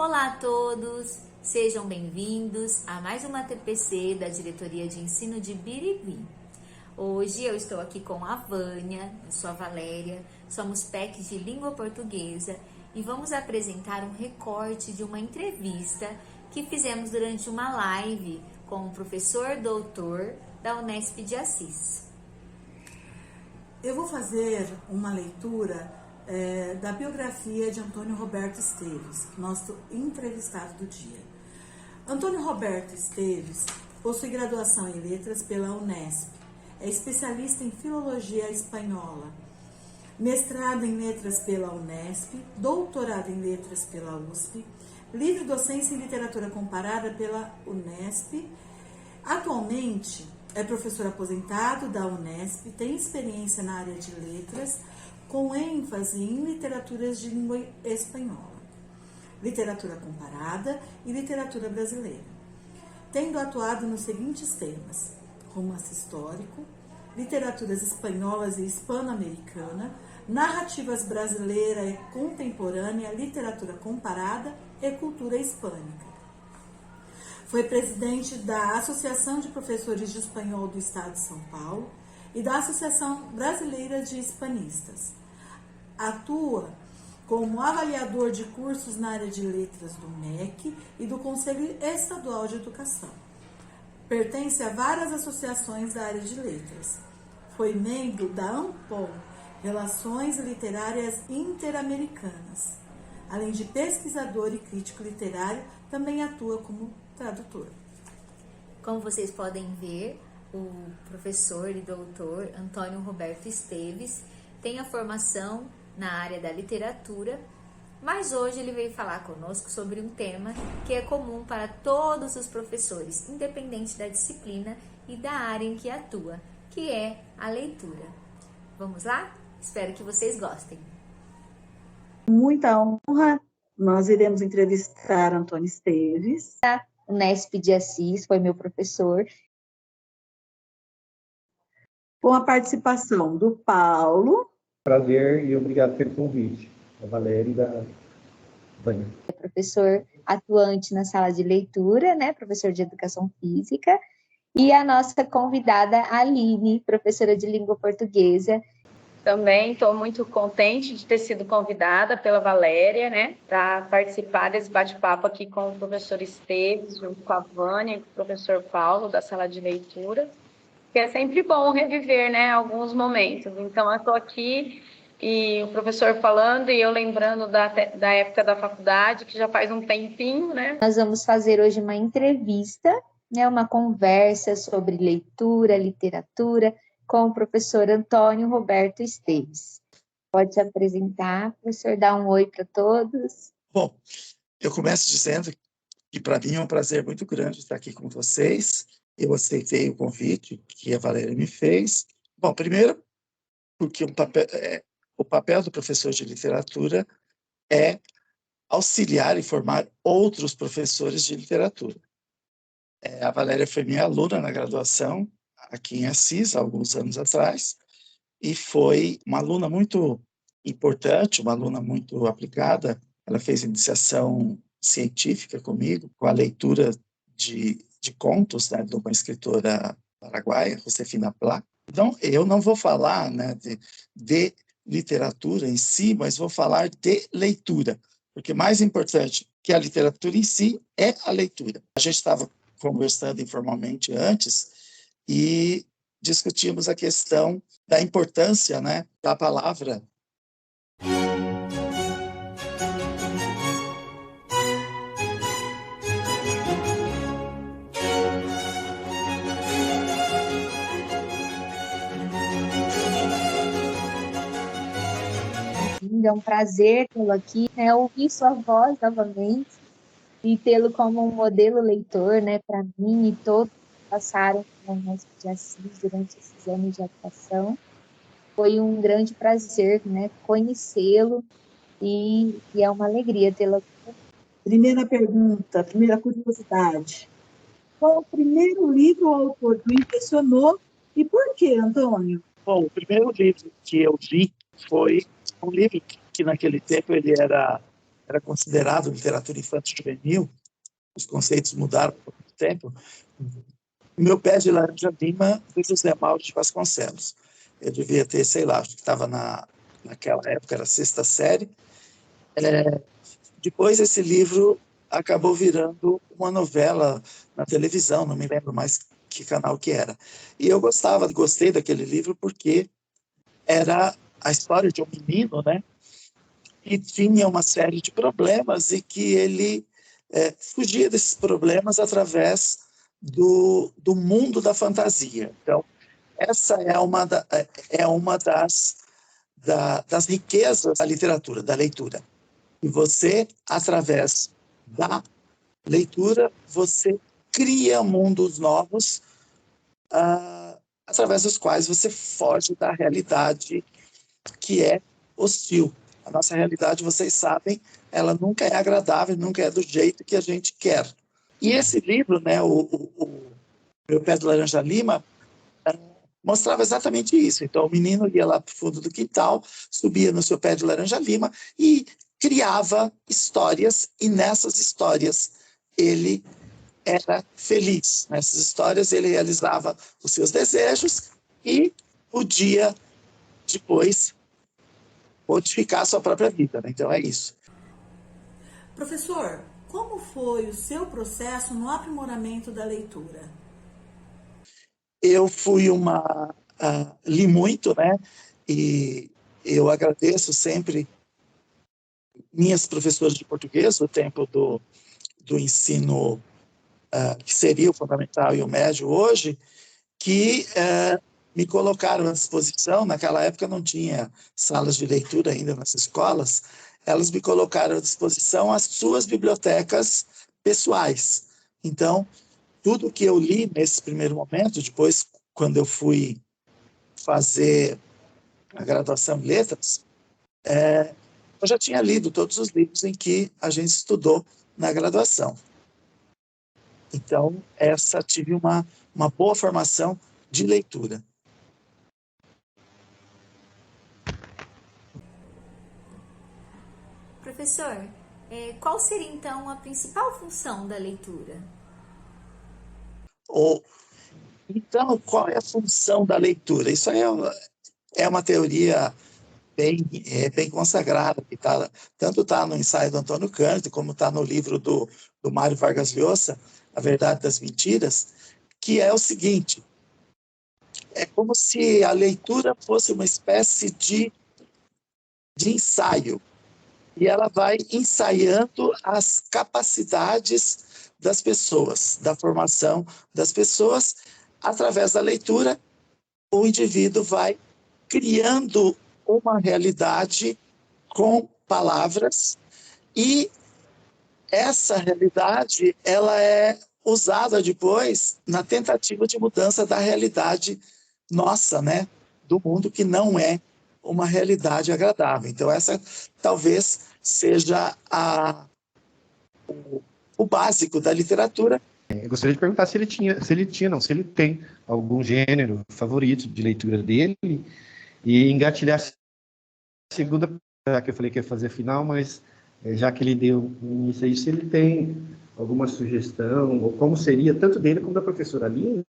Olá a todos, sejam bem-vindos a mais uma TPC da Diretoria de Ensino de Birigui. Hoje eu estou aqui com a Vânia, eu sou a Valéria, somos PECs de Língua Portuguesa e vamos apresentar um recorte de uma entrevista que fizemos durante uma live com o professor doutor da Unesp de Assis. Eu vou fazer uma leitura da biografia de Antônio Roberto Esteves, nosso entrevistado do dia. Antônio Roberto Esteves possui graduação em Letras pela Unesp, é especialista em Filologia Espanhola, mestrado em Letras pela Unesp, doutorado em Letras pela USP, livre docência em Literatura Comparada pela Unesp. Atualmente é professor aposentado da Unesp, tem experiência na área de letras, com ênfase em literaturas de língua espanhola, literatura comparada e literatura brasileira, tendo atuado nos seguintes temas: romance histórico, literaturas espanholas e hispano-americana, narrativas brasileira e contemporânea, literatura comparada e cultura hispânica. Foi presidente da Associação de Professores de Espanhol do Estado de São Paulo e da Associação Brasileira de Hispanistas. Atua como avaliador de cursos na área de letras do MEC e do Conselho Estadual de Educação. Pertence a várias associações da área de letras. Foi membro da ANPOL, Relações Literárias Interamericanas. Além de pesquisador e crítico literário, também atua como tradutor. Como vocês podem ver, o professor e doutor Antônio Roberto Esteves tem a formação na área da literatura, mas hoje ele veio falar conosco sobre um tema que é comum para todos os professores, independente da disciplina e da área em que atua, que é a leitura. Vamos lá? Espero que vocês gostem. Muita honra, nós iremos entrevistar Antônio Esteves. Unesp de Assis, foi meu professor. Com a participação do Paulo. Prazer e obrigado pelo convite. Da Valéria e da Vânia. É professor atuante na sala de leitura, né? Professor de Educação Física. E a nossa convidada, Aline, professora de Língua Portuguesa. Também estou muito contente de ter sido convidada pela Valéria, né, para participar desse bate-papo aqui com o professor Esteves, junto com a Vânia e com o professor Paulo, da sala de leitura, que é sempre bom reviver, né, alguns momentos. Então, eu estou aqui e o professor falando e eu lembrando da época da faculdade, que já faz um tempinho, né. Nós vamos fazer hoje uma entrevista, né, uma conversa sobre leitura, literatura, com o professor Antônio Roberto Esteves. Pode se apresentar, professor, dar um oi para todos. Bom, eu começo dizendo que para mim é um prazer muito grande estar aqui com vocês. Eu aceitei o convite que a Valéria me fez. Bom, primeiro, porque o papel do professor de literatura é auxiliar e formar outros professores de literatura. A Valéria foi minha aluna na graduação, aqui em Assis, há alguns anos atrás, e foi uma aluna muito importante, uma aluna muito aplicada. Ela fez iniciação científica comigo, com a leitura de contos, né, de uma escritora paraguaia, Josefina Plá. Então, eu não vou falar, né, de literatura em si, mas vou falar de leitura, porque mais importante que a literatura em si é a leitura. A gente estava conversando informalmente antes, e discutimos a questão da importância, né, da palavra. É um prazer tê-lo aqui, né, ouvir sua voz novamente e tê-lo como um modelo leitor, né, para mim e todos que passaram no Unesp de Assis durante esses anos de atuação. Foi um grande prazer, né, conhecê-lo e é uma alegria tê-lo aqui. Primeira pergunta, primeira curiosidade. Qual o primeiro livro ou autor que o impressionou e por quê, Antônio? Bom, o primeiro livro que eu li foi um livro que naquele tempo ele era era considerado literatura infanto-juvenil, os conceitos mudaram por muito tempo. Meu Pé de Laranja Lima, do José Mauro de Vasconcelos. Eu devia ter, sei lá, acho que estava naquela época, era a 6ª série. Depois esse livro acabou virando uma novela na televisão, não me lembro mais que canal que era. E eu gostei daquele livro porque era a história de um menino, né, que tinha uma série de problemas e que ele fugia desses problemas através do mundo da fantasia. Então, essa é uma das riquezas da literatura, da leitura. E você, através da leitura, você cria mundos novos, através dos quais você foge da realidade que é hostil. A nossa realidade, vocês sabem, ela nunca é agradável, nunca é do jeito que a gente quer. E esse livro, né, o Meu Pé de Laranja Lima, mostrava exatamente isso. Então, o menino ia lá para o fundo do quintal, subia no seu pé de laranja lima e criava histórias, e nessas histórias ele era feliz. Nessas histórias ele realizava os seus desejos e podia depois modificar a sua própria vida, né? Então é isso. Professor, como foi o seu processo no aprimoramento da leitura? Eu li muito, né? E eu agradeço sempre minhas professoras de português, do tempo do ensino que seria o fundamental e o médio hoje, que me colocaram à disposição. Naquela época não tinha salas de leitura ainda nas escolas, elas me colocaram à disposição as suas bibliotecas pessoais. Então, tudo que eu li nesse primeiro momento, depois, quando eu fui fazer a graduação em letras, eu já tinha lido todos os livros em que a gente estudou na graduação. Então, tive uma boa formação de leitura. Professor, qual seria então a principal função da leitura? Então, qual é a função da leitura? Isso aí é uma teoria bem consagrada, que tanto está no ensaio do Antônio Cândido, como está no livro do Mário Vargas Llosa, A Verdade das Mentiras, que é o seguinte: é como se a leitura fosse uma espécie de ensaio, e ela vai ensaiando as capacidades das pessoas, da formação das pessoas. Através da leitura, o indivíduo vai criando uma realidade com palavras, e essa realidade ela é usada depois na tentativa de mudança da realidade nossa, né, do mundo, que não é uma realidade agradável. Então, essa talvez seja o básico da literatura. Eu gostaria de perguntar se ele tem algum gênero favorito de leitura dele, e engatilhar a segunda, que eu falei que ia fazer a final, mas já que ele deu início a isso, se ele tem alguma sugestão, ou como seria, tanto dele como da professora Aline,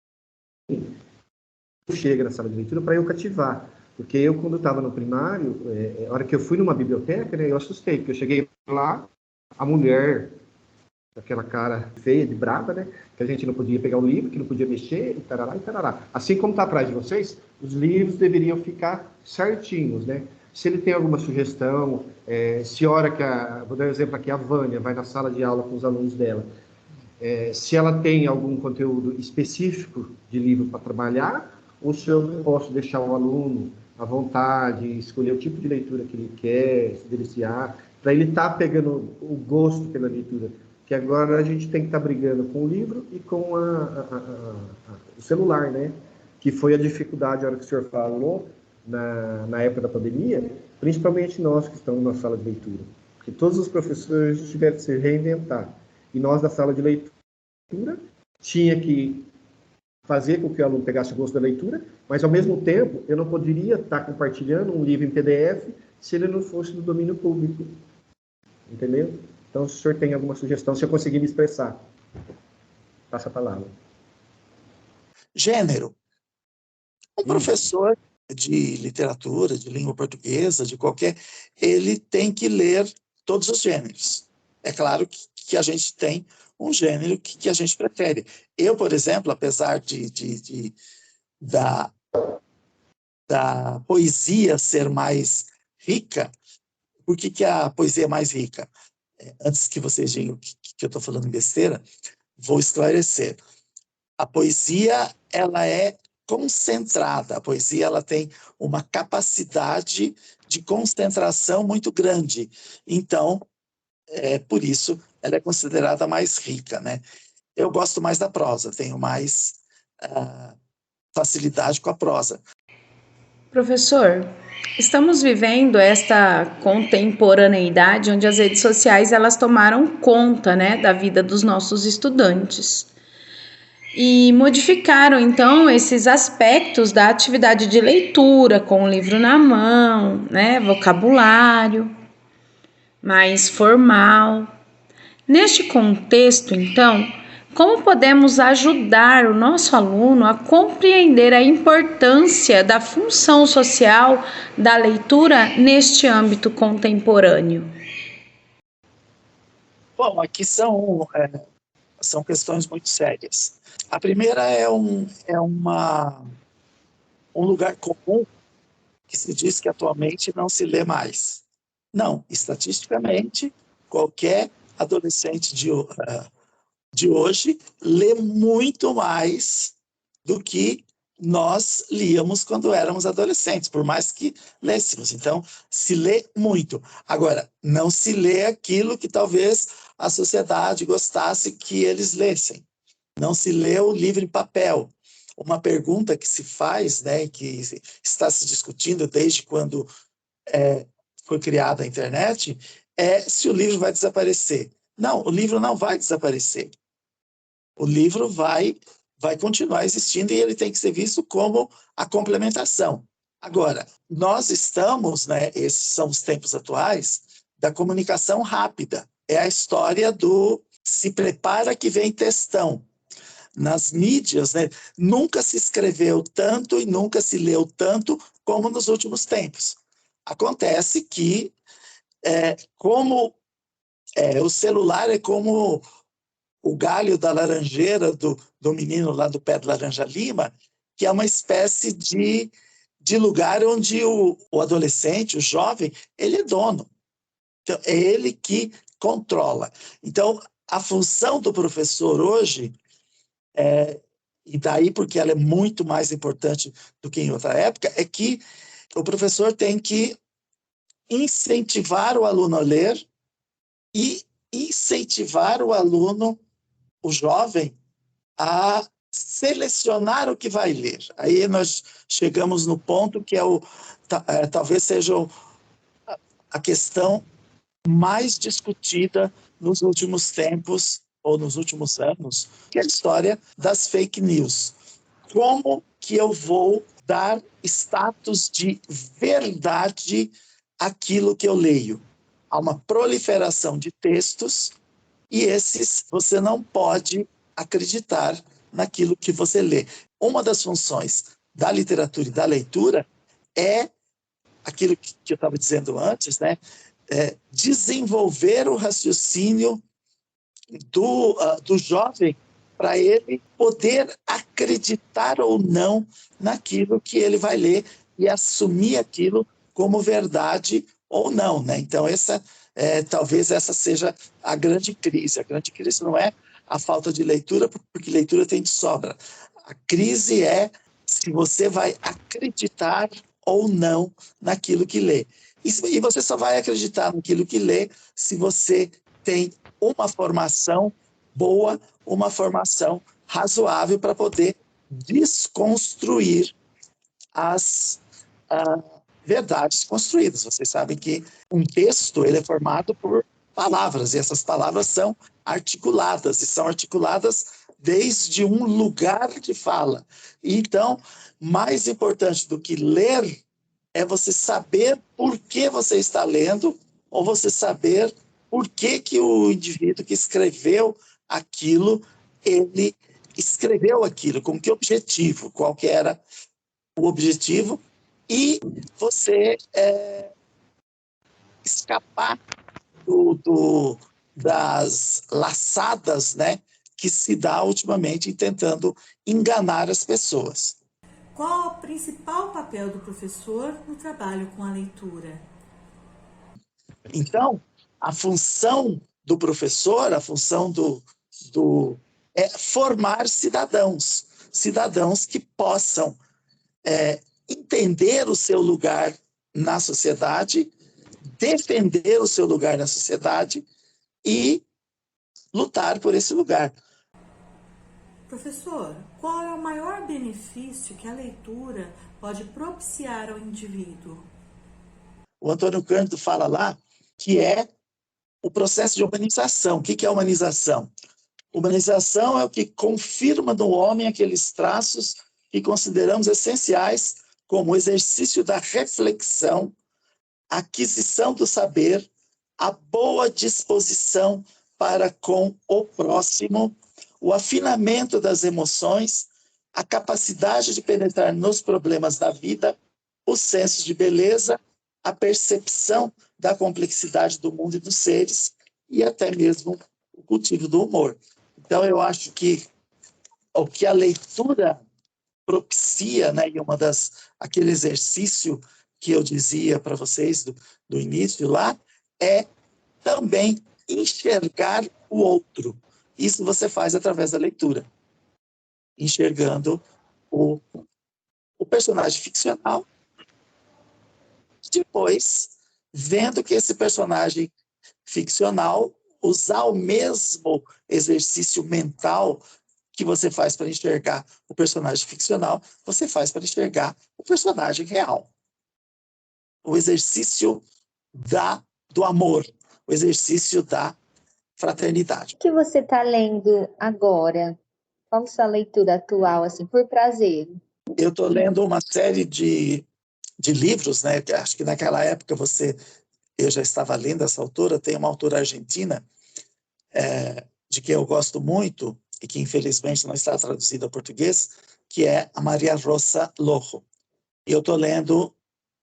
chega na sala de leitura para eu cativar. Porque eu, quando estava no primário, a hora que eu fui numa biblioteca, né, eu assustei, porque eu cheguei lá, a mulher, aquela cara feia, de brava, né, que a gente não podia pegar o livro, que não podia mexer, e tarará, e tarará. Assim como está atrás de vocês, os livros deveriam ficar certinhos, né? Se ele tem alguma sugestão, se a hora que vou dar um exemplo aqui, a Vânia vai na sala de aula com os alunos dela, se ela tem algum conteúdo específico de livro para trabalhar, ou se eu posso deixar o aluno à vontade, escolher o tipo de leitura que ele quer, se deliciar, para ele estar pegando o gosto pela leitura. Que agora a gente tem que estar brigando com o livro e com o celular, né? Que foi a dificuldade, a hora que o senhor falou, na época da pandemia, principalmente nós que estamos na sala de leitura. Porque todos os professores tiveram que se reinventar. E nós, da sala de leitura, tinha que fazer com que o aluno pegasse o gosto da leitura, mas, ao mesmo tempo, eu não poderia estar compartilhando um livro em PDF se ele não fosse do domínio público. entendeu? Então, se o senhor tem alguma sugestão, se eu conseguir me expressar, passa a palavra. Gênero. Um professor de literatura, de língua portuguesa, de qualquer, ele tem que ler todos os gêneros. É claro que a gente tem um gênero que a gente prefere. Eu, por exemplo, apesar da poesia ser mais rica, por que a poesia é mais rica? Antes que vocês digam que eu estou falando besteira, vou esclarecer. A poesia, ela é concentrada. A poesia, ela tem uma capacidade de concentração muito grande. Então, por isso, ela é considerada mais rica, né? Eu gosto mais da prosa, tenho mais facilidade com a prosa. Professor, estamos vivendo esta contemporaneidade onde as redes sociais elas tomaram conta, né, da vida dos nossos estudantes e modificaram então esses aspectos da atividade de leitura com o livro na mão, né, vocabulário mais formal. Neste contexto, então, como podemos ajudar o nosso aluno a compreender a importância da função social da leitura neste âmbito contemporâneo? Bom, aqui são questões muito sérias. A primeira é um lugar comum que se diz que atualmente não se lê mais. Não, estatisticamente, qualquer adolescente de hoje lê muito mais do que nós líamos quando éramos adolescentes, por mais que lêssemos. Então, se lê muito. Agora, não se lê aquilo que talvez a sociedade gostasse que eles lessem. Não se lê o livro em papel. Uma pergunta que se faz, né, que está se discutindo desde quando foi criada a internet, é se o livro vai desaparecer. Não, o livro não vai desaparecer. O livro vai continuar existindo e ele tem que ser visto como a complementação. Agora, nós estamos, né, esses são os tempos atuais, da comunicação rápida. É a história do se prepara que vem textão. Nas mídias, né, nunca se escreveu tanto e nunca se leu tanto como nos últimos tempos. Acontece que, o celular é como o galho da laranjeira do menino lá do pé de laranja lima, que é uma espécie de lugar onde o adolescente, o jovem, ele é dono. Então, é ele que controla. Então, a função do professor hoje, e daí porque ela é muito mais importante do que em outra época, é que o professor tem que incentivar o aluno a ler e incentivar o aluno, o jovem, a selecionar o que vai ler. Aí nós chegamos no ponto que talvez seja a questão mais discutida nos últimos tempos ou nos últimos anos, que é a história das fake news. Como que eu vou dar status de verdade àquilo que eu leio? Há uma proliferação de textos e esses você não pode acreditar naquilo que você lê. Uma das funções da literatura e da leitura é aquilo que eu estava dizendo antes, né? Desenvolver o raciocínio do jovem para ele poder acreditar ou não naquilo que ele vai ler e assumir aquilo como verdade ou não, né? Então, talvez essa seja a grande crise. A grande crise não é a falta de leitura, porque leitura tem de sobra. A crise é se você vai acreditar ou não naquilo que lê. E você só vai acreditar naquilo que lê se você tem uma formação boa, uma formação razoável para poder desconstruir as verdades construídas. Vocês sabem que um texto ele é formado por palavras, e essas palavras são articuladas, e são articuladas desde um lugar de fala. Então, mais importante do que ler é você saber por que você está lendo, ou você saber por que o indivíduo que escreveu aquilo, ele escreveu aquilo, com que objetivo, qual que era o objetivo, e você escapar das laçadas, né, que se dá ultimamente tentando enganar as pessoas. Qual o principal papel do professor no trabalho com a leitura? Então, a função do professor, a função é formar cidadãos que possam entender o seu lugar na sociedade, defender o seu lugar na sociedade e lutar por esse lugar. Professor, qual é o maior benefício que a leitura pode propiciar ao indivíduo? O Antônio Cândido fala lá que é o processo de humanização. O que é humanização? Humanização é o que confirma no homem aqueles traços que consideramos essenciais, como o exercício da reflexão, a aquisição do saber, a boa disposição para com o próximo, o afinamento das emoções, a capacidade de penetrar nos problemas da vida, o senso de beleza, a percepção da complexidade do mundo e dos seres e até mesmo o cultivo do humor. Então, eu acho que o que a leitura propicia, né, e aquele exercício que eu dizia para vocês do início lá, é também enxergar o outro. Isso você faz através da leitura, enxergando o personagem ficcional, depois vendo que esse personagem ficcional usar o mesmo exercício mental que você faz para enxergar o personagem ficcional, você faz para enxergar o personagem real. O exercício do amor, o exercício da fraternidade. O que você está lendo agora? Qual a sua leitura atual, assim, por prazer? Eu estou lendo uma série de livros, né? Acho que naquela época eu já estava lendo essa autora. Tem uma autora argentina de que eu gosto muito e que infelizmente não está traduzida ao português, que é a Maria Rosa Lojo. E eu estou lendo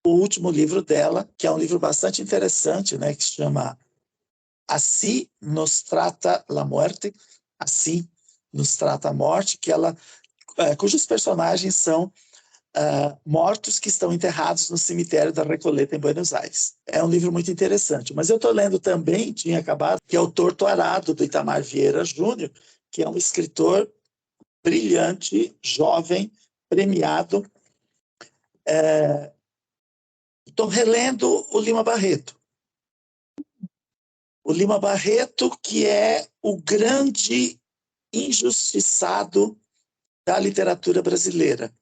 o último livro dela, que é um livro bastante interessante, né? Que se chama Assim nos trata la muerte, Assim nos trata a morte, cujos personagens são mortos que estão enterrados no cemitério da Recoleta, em Buenos Aires. É um livro muito interessante. Mas eu estou lendo também, tinha acabado, que é o Torto Arado, do Itamar Vieira Júnior, que é um escritor brilhante, jovem, premiado. Estou relendo o Lima Barreto. O Lima Barreto, que é o grande injustiçado da literatura brasileira.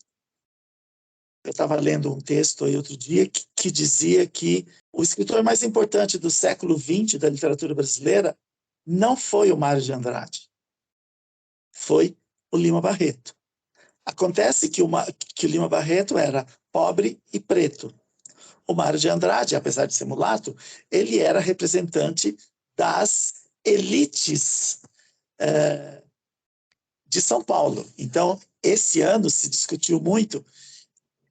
Eu estava lendo um texto aí outro dia que dizia que o escritor mais importante do século XX da literatura brasileira não foi o Mário de Andrade, foi o Lima Barreto. Acontece que o Lima Barreto era pobre e preto. O Mário de Andrade, apesar de ser mulato, ele era representante das elites de São Paulo. Então, esse ano se discutiu muito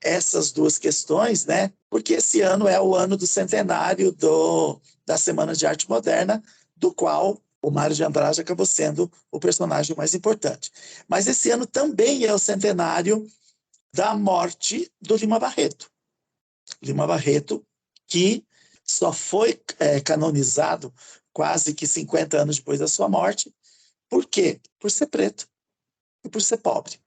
essas duas questões, né? Porque esse ano é o ano do centenário da Semana de Arte Moderna, do qual o Mário de Andrade acabou sendo o personagem mais importante. Mas esse ano também é o centenário da morte do Lima Barreto. Lima Barreto, que só foi canonizado quase que 50 anos depois da sua morte. Por quê? Por ser preto e por ser pobre.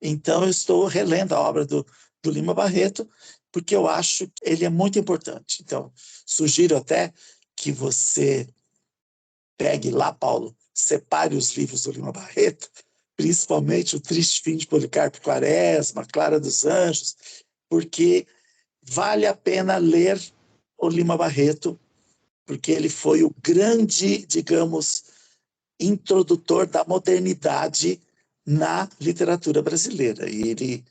Então, eu estou relendo a obra do Lima Barreto, porque eu acho que ele é muito importante. Então, sugiro até que você pegue lá, Paulo, separe os livros do Lima Barreto, principalmente O Triste Fim de Policarpo Quaresma, Clara dos Anjos, porque vale a pena ler o Lima Barreto, porque ele foi o grande, digamos, introdutor da modernidade na literatura brasileira. E ele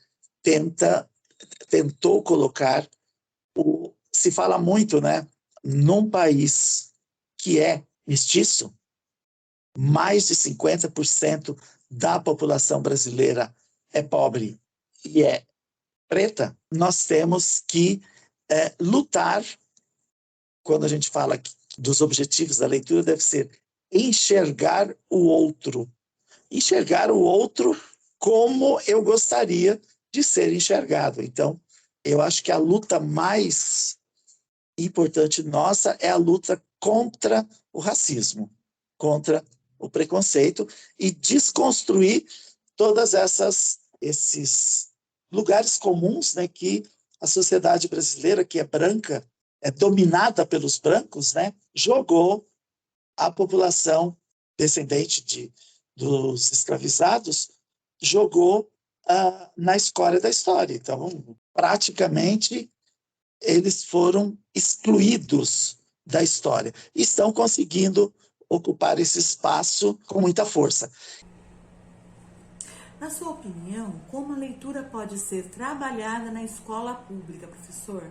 tentou colocar se fala muito, né, num país que é mestiço, mais de 50% da população brasileira é pobre e é preta, nós temos que lutar. Quando a gente fala dos objetivos da leitura, deve ser enxergar o outro. Enxergar o outro como eu gostaria de ser enxergado. Então, eu acho que a luta mais importante nossa é a luta contra o racismo, contra o preconceito e desconstruir todas esses lugares comuns, né, que a sociedade brasileira, que é branca, é dominada pelos brancos, né, jogou a população descendente dos escravizados, jogou na escória da história. Então, praticamente, eles foram excluídos da história. E estão conseguindo ocupar esse espaço com muita força. Na sua opinião, como a leitura pode ser trabalhada na escola pública, professor?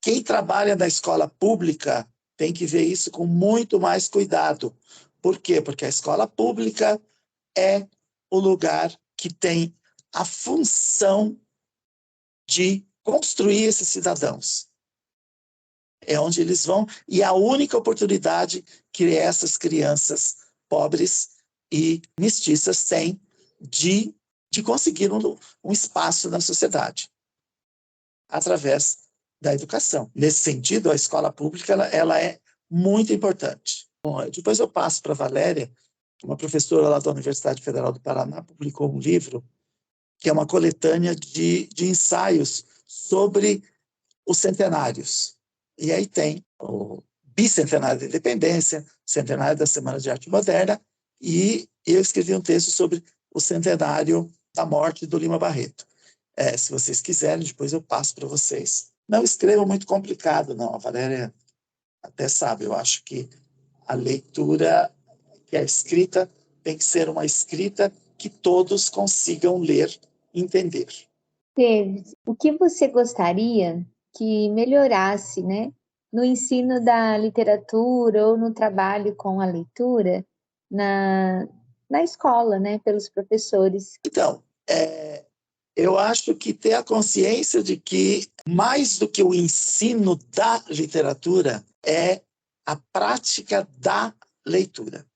Quem trabalha na escola pública tem que ver isso com muito mais cuidado. Por quê? Porque a escola pública é o lugar que tem a função de construir esses cidadãos. É onde eles vão, e a única oportunidade que essas crianças pobres e mestiças têm de conseguir um espaço na sociedade, através da educação. Nesse sentido, a escola pública ela é muito importante. Bom, depois eu passo para a Valéria, uma professora lá da Universidade Federal do Paraná, publicou um livro que é uma coletânea de ensaios sobre os centenários. E aí tem o bicentenário da independência, centenário da Semana de Arte Moderna, e eu escrevi um texto sobre o centenário da morte do Lima Barreto. Se vocês quiserem, depois eu passo para vocês. Não escrevam muito complicado, não. A Valéria até sabe. Eu acho que a leitura, que a escrita, tem que ser uma escrita que todos consigam ler e entender. Teves, o que você gostaria que melhorasse, né, no ensino da literatura ou no trabalho com a leitura na escola, né, pelos professores? Então, eu acho que ter a consciência de que, mais do que o ensino da literatura, é a prática da leitura.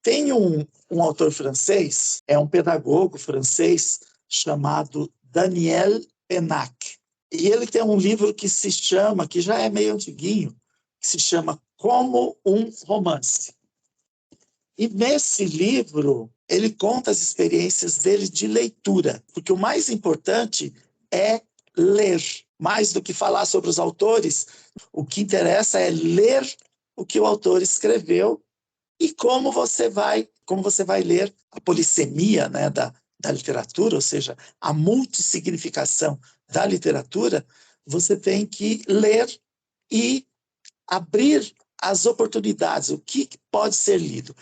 Tem um autor francês, é um pedagogo francês, chamado Daniel Pennac. E ele tem um livro que se chama, que já é meio antiguinho, que se chama Como um Romance. E nesse livro, ele conta as experiências dele de leitura, porque o mais importante é ler. Mais do que falar sobre os autores, o que interessa é ler o que o autor escreveu e como você vai ler a polissemia, né, da literatura, ou seja, a multissignificação da literatura. Você tem que ler e abrir as oportunidades, o que pode ser lido.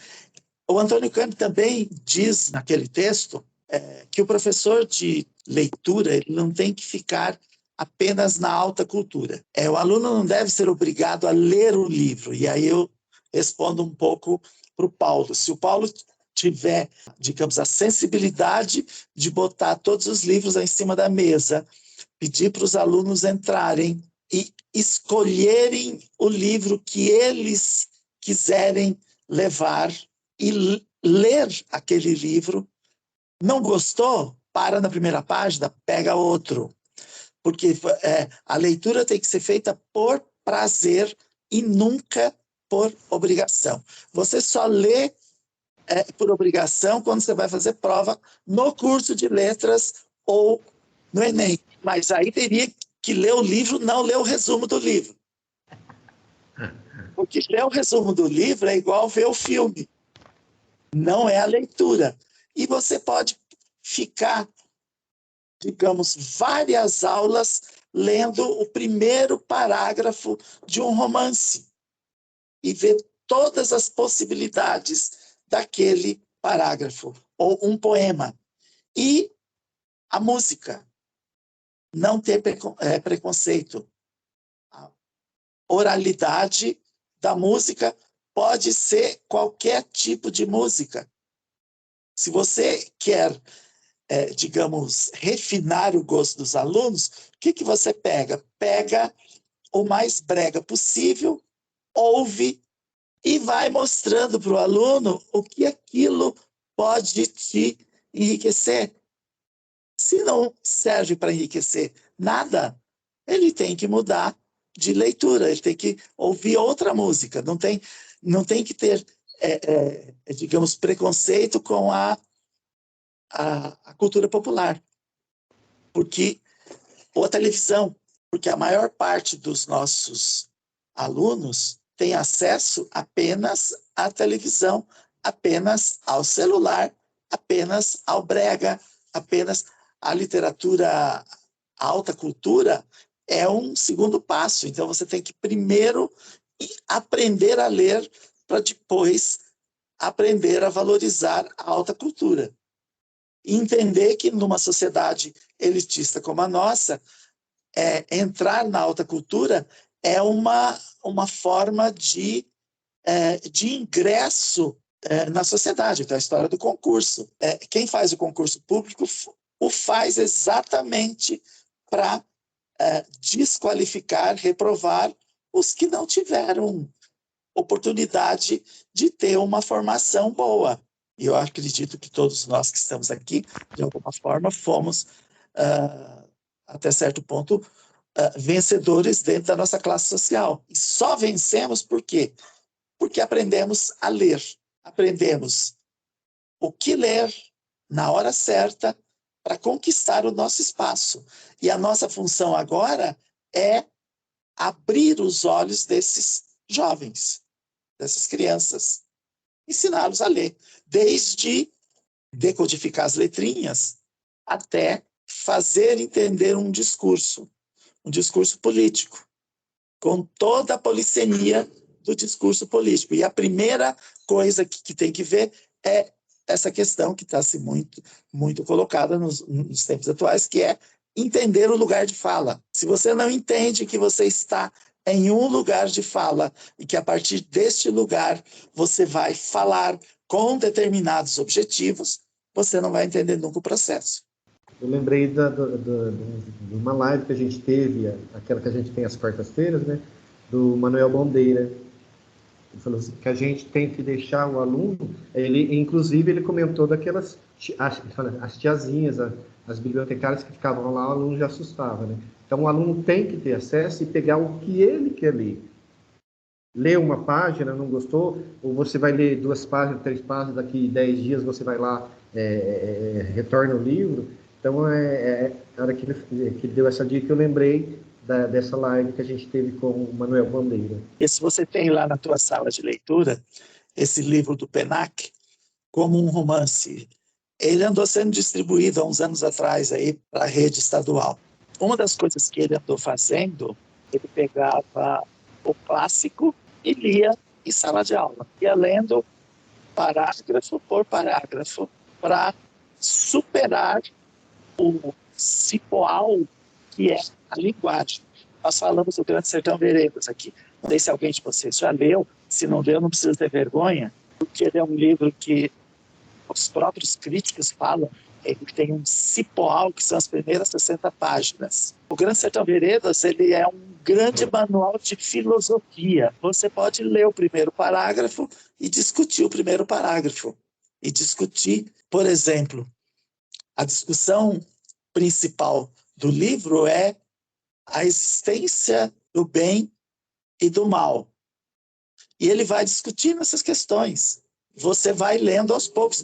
O Antônio Cândido também diz naquele texto que o professor de leitura ele não tem que ficar apenas na alta cultura. O aluno não deve ser obrigado a ler o livro. E aí eu respondo um pouco para o Paulo. Se o Paulo tiver, digamos, a sensibilidade de botar todos os livros em cima da mesa, pedir para os alunos entrarem e escolherem o livro que eles quiserem levar e ler aquele livro. Não gostou? Para na primeira página, pega outro. Porque a leitura tem que ser feita por prazer e nunca por obrigação. Você só lê por obrigação quando você vai fazer prova no curso de letras ou no Enem. Mas aí teria que ler o livro, não ler o resumo do livro. Porque ler o resumo do livro é igual ver o filme. Não é a leitura. E você pode ficar, digamos, várias aulas lendo o primeiro parágrafo de um romance e ver todas as possibilidades daquele parágrafo, ou um poema. E a música. Não ter preconceito. A oralidade da música pode ser qualquer tipo de música. Se você quer, digamos, refinar o gosto dos alunos, o que você pega? Pega o mais brega possível, ouve e vai mostrando para o aluno o que aquilo pode te enriquecer. Se não serve para enriquecer nada, ele tem que mudar de leitura, ele tem que ouvir outra música, não tem que ter, digamos, preconceito com a cultura popular, porque ou a televisão, porque a maior parte dos nossos alunos tem acesso apenas à televisão, apenas ao celular, apenas ao brega, apenas à literatura, a alta cultura é um segundo passo. Então você tem que primeiro aprender a ler para depois aprender a valorizar a alta cultura. E entender que numa sociedade elitista como a nossa, entrar na alta cultura é uma forma de ingresso na sociedade. Então, a história do concurso. Quem faz o concurso público o faz exatamente para desqualificar, reprovar os que não tiveram oportunidade de ter uma formação boa. E eu acredito que todos nós que estamos aqui, de alguma forma, fomos, até certo ponto, vencedores dentro da nossa classe social. E só vencemos por quê? Porque aprendemos a ler. Aprendemos o que ler na hora certa para conquistar o nosso espaço. E a nossa função agora é abrir os olhos desses jovens, dessas crianças, ensiná-los a ler, desde decodificar as letrinhas até fazer entender um discurso político, com toda a polissemia do discurso político. E a primeira coisa que tem que ver é essa questão que está se muito colocada nos tempos atuais, que é entender o lugar de fala. Se você não entende que você está em um lugar de fala e que a partir deste lugar você vai falar com determinados objetivos, você não vai entender nunca o processo. Eu lembrei de uma live que a gente teve, aquela que a gente tem às quartas-feiras, né, do Manuel Bandeira. Ele falou assim, que a gente tem que deixar o aluno, inclusive ele comentou daquelas, as tiazinhas, as bibliotecárias que ficavam lá, o aluno já assustava, né? Então o aluno tem que ter acesso e pegar o que ele quer ler. Lê uma página, não gostou, ou você vai ler 2 páginas, 3 páginas, daqui 10 dias você vai lá, retorna o livro. Então, na hora que ele deu essa dica, eu lembrei dessa live que a gente teve com o Manuel Bandeira. E se você tem lá na tua sala de leitura esse livro do Penac, como um romance, ele andou sendo distribuído há uns anos atrás para a rede estadual. Uma das coisas que ele andou fazendo, ele pegava o clássico e lia em sala de aula. Ia lendo parágrafo por parágrafo para superar o cipoal que é a linguagem. Nós falamos do Grande Sertão Veredas aqui. Não sei se alguém de vocês já leu. Se não leu, não precisa ter vergonha, porque ele é um livro que os próprios críticos falam. Ele tem um cipoal, que são as primeiras 60 páginas. O Grande Sertão Veredas, ele é um grande manual de filosofia. Você pode ler o primeiro parágrafo e discutir o primeiro parágrafo. E discutir, por exemplo, a discussão principal do livro é a existência do bem e do mal. E ele vai discutindo essas questões. Você vai lendo aos poucos.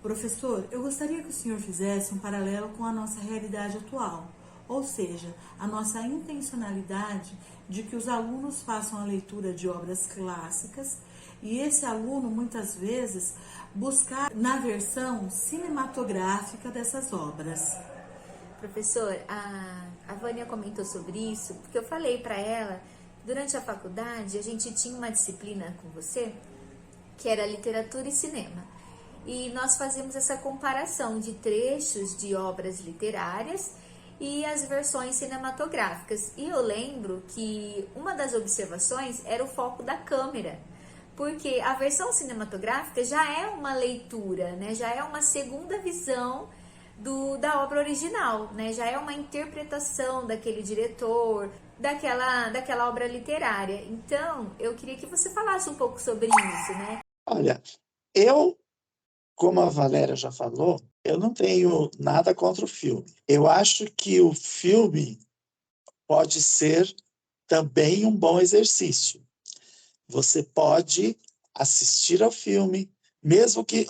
Professor, eu gostaria que o senhor fizesse um paralelo com a nossa realidade atual, ou seja, a nossa intencionalidade de que os alunos façam a leitura de obras clássicas e esse aluno, muitas vezes, buscar na versão cinematográfica dessas obras. Professor, a Vânia comentou sobre isso, porque eu falei para ela, durante a faculdade, a gente tinha uma disciplina com você, que era literatura e cinema. E nós fazíamos essa comparação de trechos de obras literárias e as versões cinematográficas. E eu lembro que uma das observações era o foco da câmera, porque a versão cinematográfica já é uma leitura, né? Já é uma segunda visão da obra original, né? Já é uma interpretação daquele diretor, daquela obra literária. Então, eu queria que você falasse um pouco sobre isso, né? Olha, como a Valéria já falou, eu não tenho nada contra o filme. Eu acho que o filme pode ser também um bom exercício. Você pode assistir ao filme, mesmo que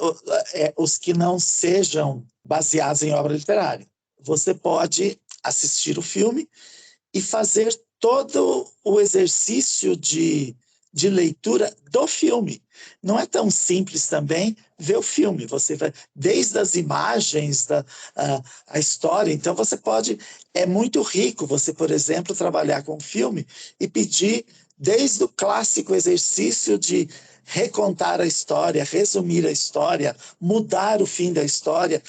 os que não sejam baseados em obra literária. Você pode assistir o filme e fazer todo o exercício de leitura do filme. Não é tão simples também ver o filme. Você vai desde as imagens, a história. Então, você pode... É muito rico você, por exemplo, trabalhar com o filme e pedir desde o clássico exercício de recontar a história, resumir a história, mudar o fim da história.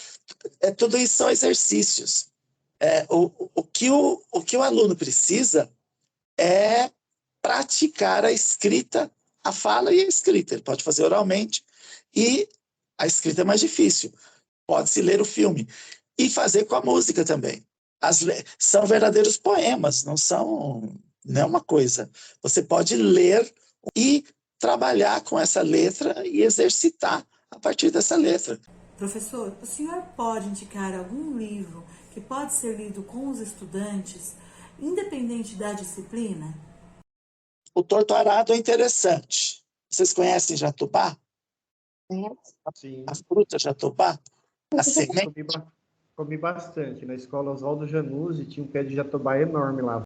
Tudo isso são exercícios. O que o aluno precisa é praticar a escrita, a fala e a escrita. Ele pode fazer oralmente e a escrita é mais difícil. Pode-se ler o filme e fazer com a música também. São verdadeiros poemas, não é uma coisa. Você pode ler e trabalhar com essa letra e exercitar a partir dessa letra. Professor, o senhor pode indicar algum livro que pode ser lido com os estudantes, independente da disciplina? O Torto Arado é interessante. Vocês conhecem jatobá? Sim. A fruta jatobá? A semente? Comi bastante. Na escola Oswaldo Januzzi tinha um pé de jatobá enorme lá.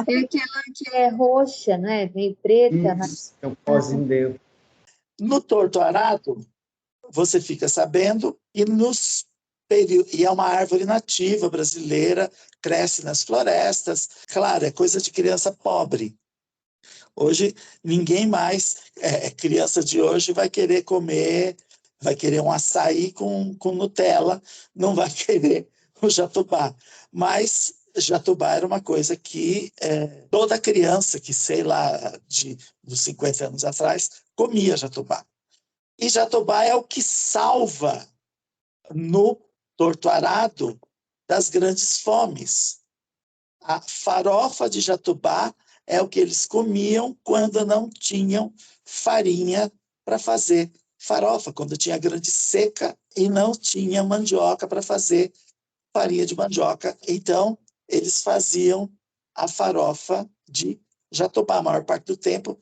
É aquela que é roxa, né? Meio preta. Isso, é um pozinho dentro. No Torto Arado, você fica sabendo, e é uma árvore nativa brasileira, cresce nas florestas. Claro, é coisa de criança pobre. Hoje, ninguém mais, criança de hoje, vai querer comer, vai querer um açaí com Nutella, não vai querer o jatobá. Mas jatobá era uma coisa que toda criança que, sei lá, dos 50 anos atrás, comia jatobá. E jatobá é o que salva no Torto Arado das grandes fomes. A farofa de jatobá é o que eles comiam quando não tinham farinha para fazer farofa, quando tinha grande seca e não tinha mandioca para fazer farinha de mandioca. Então, eles faziam a farofa de jatobá. A maior parte do tempo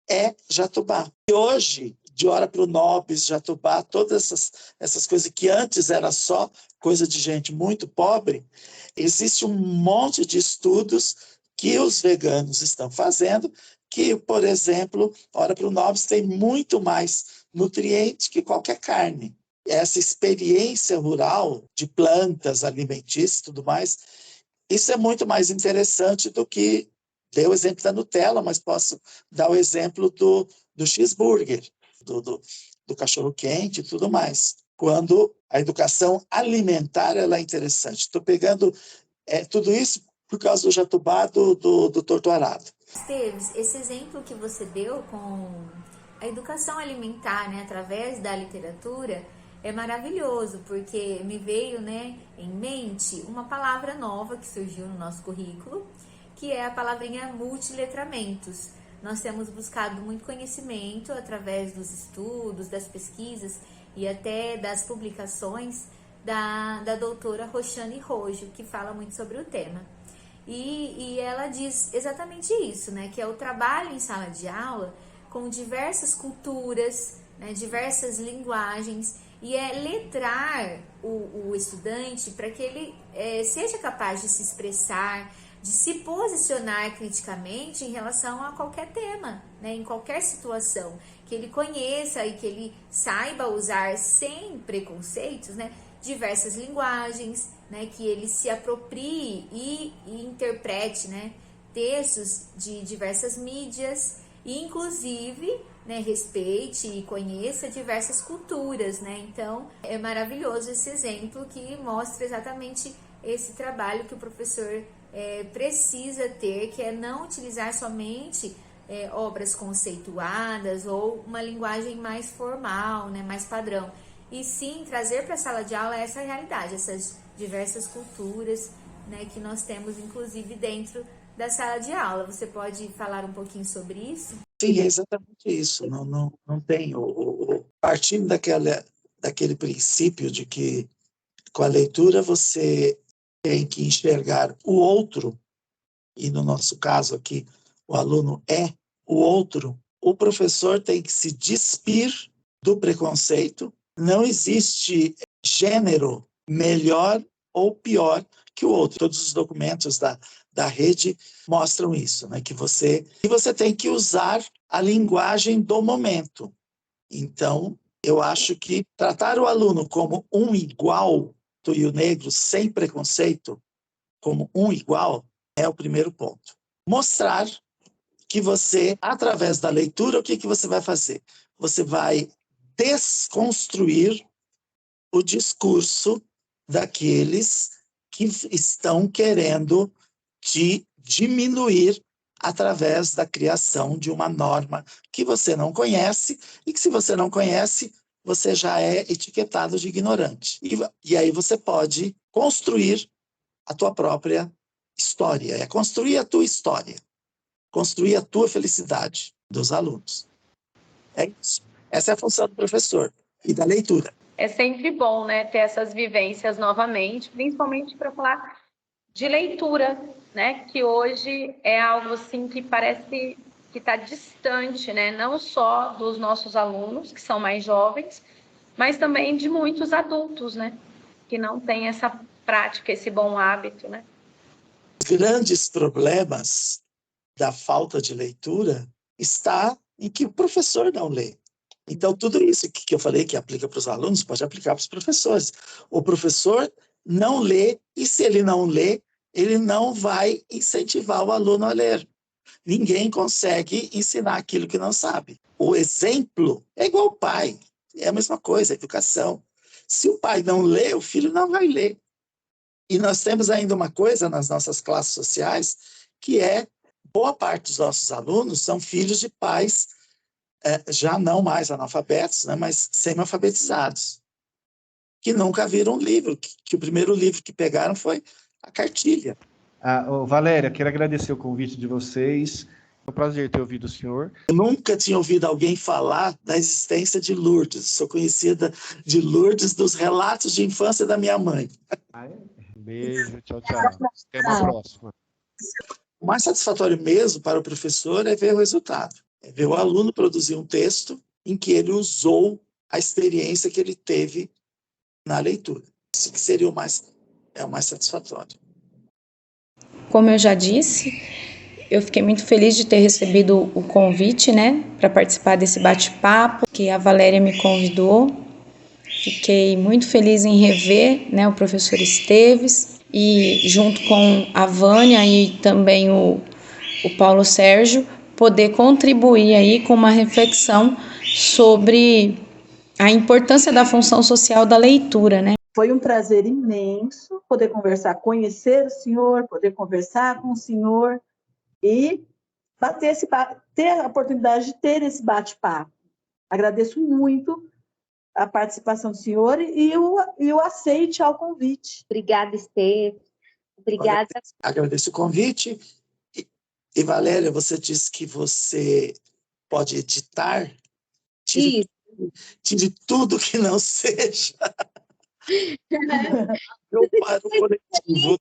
é jatobá. E hoje, de hora para o nobis, jatobá, todas essas coisas que antes era só coisa de gente muito pobre, existe um monte de estudos que os veganos estão fazendo, que, por exemplo, hora para o nobis tem muito mais nutriente que qualquer carne. Essa experiência rural de plantas, alimentícias e tudo mais, isso é muito mais interessante do que... Dei o exemplo da Nutella, mas posso dar o exemplo do cheeseburger, do cachorro-quente e tudo mais. Quando a educação alimentar ela é interessante. Estou pegando tudo isso por causa do jatobá do Torto Arado. Esteves, esse exemplo que você deu com a educação alimentar, né, através da literatura, é maravilhoso, porque me veio, né, em mente uma palavra nova que surgiu no nosso currículo, que é a palavrinha multiletramentos. Nós temos buscado muito conhecimento através dos estudos, das pesquisas e até das publicações da doutora Roxane Rojo, que fala muito sobre o tema. E ela diz exatamente isso, né? Que é o trabalho em sala de aula com diversas culturas, né, diversas linguagens, e é letrar o estudante para que ele seja capaz de se expressar, de se posicionar criticamente em relação a qualquer tema, né, em qualquer situação, que ele conheça e que ele saiba usar sem preconceitos, né, diversas linguagens, né, que ele se aproprie e interprete, né, textos de diversas mídias e, inclusive, né, respeite e conheça diversas culturas, né? Então, é maravilhoso esse exemplo que mostra exatamente esse trabalho que o professor precisa ter, que é não utilizar somente obras conceituadas ou uma linguagem mais formal, né, mais padrão, e sim trazer para a sala de aula essa realidade, essas diversas culturas, né, que nós temos inclusive dentro da sala de aula. Você pode falar um pouquinho sobre isso? Sim, é exatamente isso. Não tem. Partindo daquele princípio de que com a leitura você tem que enxergar o outro, e no nosso caso aqui, o aluno é o outro, o professor tem que se despir do preconceito. Não existe gênero melhor ou pior que o outro. Todos os documentos da rede mostram isso, né? Que você tem que usar a linguagem do momento. Então, eu acho que tratar o aluno como um igual do Rio Negro, sem preconceito, como um igual, é o primeiro ponto. Mostrar que você, através da leitura, o que você vai fazer? Você vai desconstruir o discurso daqueles que estão querendo te diminuir através da criação de uma norma que você não conhece, e que, se você não conhece, você já é etiquetado de ignorante. E aí você pode construir a tua própria história, é construir a tua história, construir a tua felicidade dos alunos. É isso. Essa é a função do professor e da leitura. É sempre bom, né, ter essas vivências novamente, principalmente para falar de leitura, né, que hoje é algo assim que parece que está distante, né, não só dos nossos alunos, que são mais jovens, mas também de muitos adultos, né, que não têm essa prática, esse bom hábito, né. Grandes problemas da falta de leitura está em que o professor não lê. Então, tudo isso que eu falei que aplica para os alunos, pode aplicar para os professores. O professor não lê, e se ele não lê, ele não vai incentivar o aluno a ler. Ninguém consegue ensinar aquilo que não sabe. O exemplo é igual ao pai, é a mesma coisa, a educação. Se o pai não lê, o filho não vai ler. E nós temos ainda uma coisa nas nossas classes sociais, que é, boa parte dos nossos alunos são filhos de pais já não mais analfabetos, né, mas semi-alfabetizados, que nunca viram um livro, que o primeiro livro que pegaram foi a cartilha. Valéria, quero agradecer o convite de vocês. É um prazer ter ouvido o senhor. Eu nunca tinha ouvido alguém falar da existência de Lourdes. Sou conhecida de Lourdes dos relatos de infância da minha mãe. Beijo, tchau, tchau. Até uma próxima. O mais satisfatório mesmo para o professor é ver o resultado. É ver o aluno produzir um texto em que ele usou a experiência que ele teve na leitura. Isso que seria o mais satisfatório. Como eu já disse, eu fiquei muito feliz de ter recebido o convite, né, para participar desse bate-papo que a Valéria me convidou. Fiquei muito feliz em rever, né, o professor Esteves, e junto com a Vânia e também o Paulo Sérgio, poder contribuir aí com uma reflexão sobre a importância da função social da leitura, né? Foi um prazer imenso poder conversar, conhecer o senhor, poder conversar com o senhor e ter a oportunidade de ter esse bate-papo. Agradeço muito a participação do senhor e o aceite ao convite. Obrigada, Esteves. Obrigada. Agradeço o convite. E Valéria, você disse que você pode editar? Tire tudo que não seja. Eu paro o coletivo.